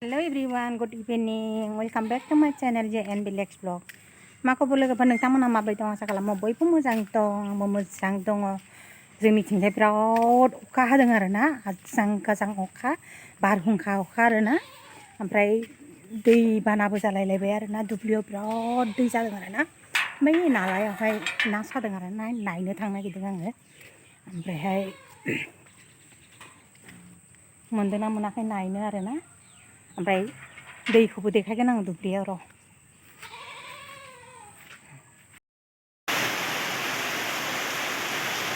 Hello everyone, good evening. Welcome back to my channel JN Village Vlog. Mako boleh kepada nonton mabai dong sekali mau boy pun mojang dong, mojang dong. जोंनिथिंजाय बिराद अखा हादों आरोना आजां गाजां अखा बारहुंखा अखा आरोना ओमफ्राय दै बानाबो जालायलायबाय आरोना दुब्लियाव बिराद दै जादों आरोना बै नालायावहाय ना सादों आरोना नायनो थांनो नागिरदों आङो ओमफ्रायहाय मोनदोंना मोनाखै नायनो आरोना ओमफ्राय दैखौबो देखायगोन आं दुब्लियाव र'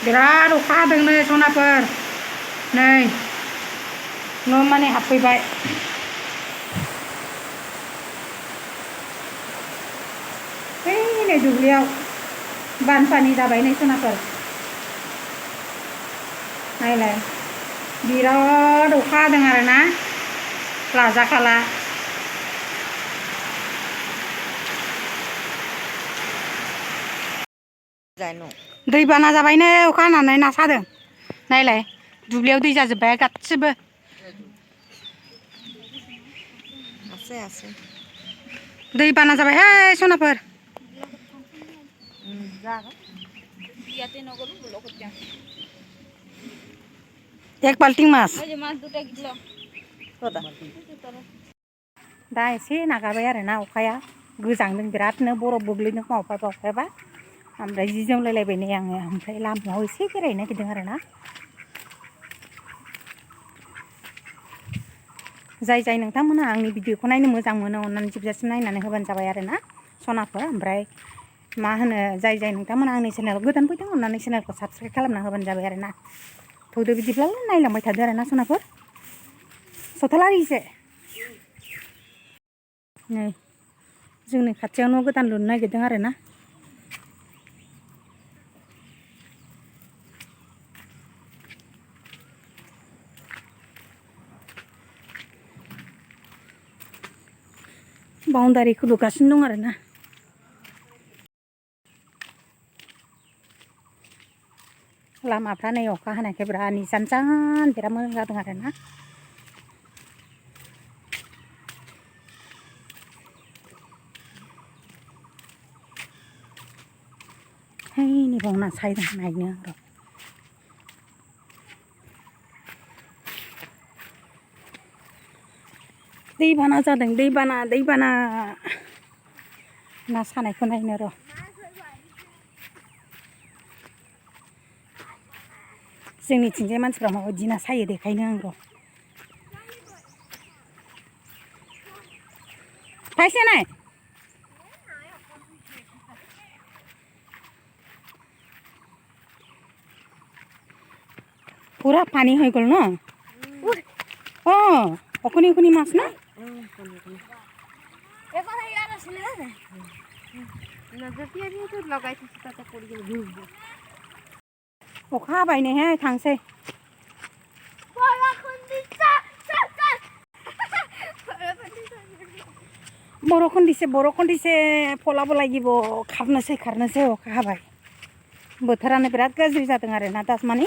बिराद अखा हादों नै सनाफोर नै न' माने हाबफैबाय बै नै दुब्लियाव बानपानि जाबाय नै सनाफोर नायलाय बिराद अखा हादों आरोना लाजाखाला दै बाना जाबायनो अखा हानानै ना सादों नायलाय दुब्लियाव दै जाजोब्बाय गासिबो दै बाना जाबायहाय सनाफोर एक बाल्टिं मास दा एसे नागारबाय आरोना अखाया गोजांदों बिरादनो बरफ गोग्लैदों अखायबा ओमफ्राय जि जोमलायलायबाय नै आङो ओमफ्राय लामायाव एसे बेरायनो नागिरदों आरोना जाय नोंथांमोना आंनि भिडिअखौ नायनो मोजां मोनो अननानै जोबजासिम नायनानै होबानो जाबाय आरोना सनाफोर ओमफ्राय मा होनो जाय नोंथांमोना आंनि चेनेलाव गोदान फैदों अननानै चेनेलखौ साबस्क्राइब खालामना होबानो जाबाय आरोना थौदो बिदिब्लालाय नायलांबाय थादो आरोना सनाफोर सथालारिसे नै जोंनि खाथियाव न' गोदान लुनो नागिरदों आरोना बाउन्डारिखौ लुगासिनो दं आरोना लामाफ्रा नै अखा हानायखाय बिराद निसान बिराद मोजां जादों आरोना नै बावना सायदों नायनो र' दैबाना जादों दैबाना ना सानायखौ नायनो र' जोंनिथिंजाय मानसिफ्रा माबायदि ना सायो देखायनो आं र' खायसे नाय पूरा पानी হৈ গ'ল ন অকণি মাছ না अखा हाबाय नैहाय थांसै बर'खन दिसे फलाबो লাগিব खारनोसै अखा हाबाय बोथोरानो बिराद गाज्रि जादों आरोना दासमानि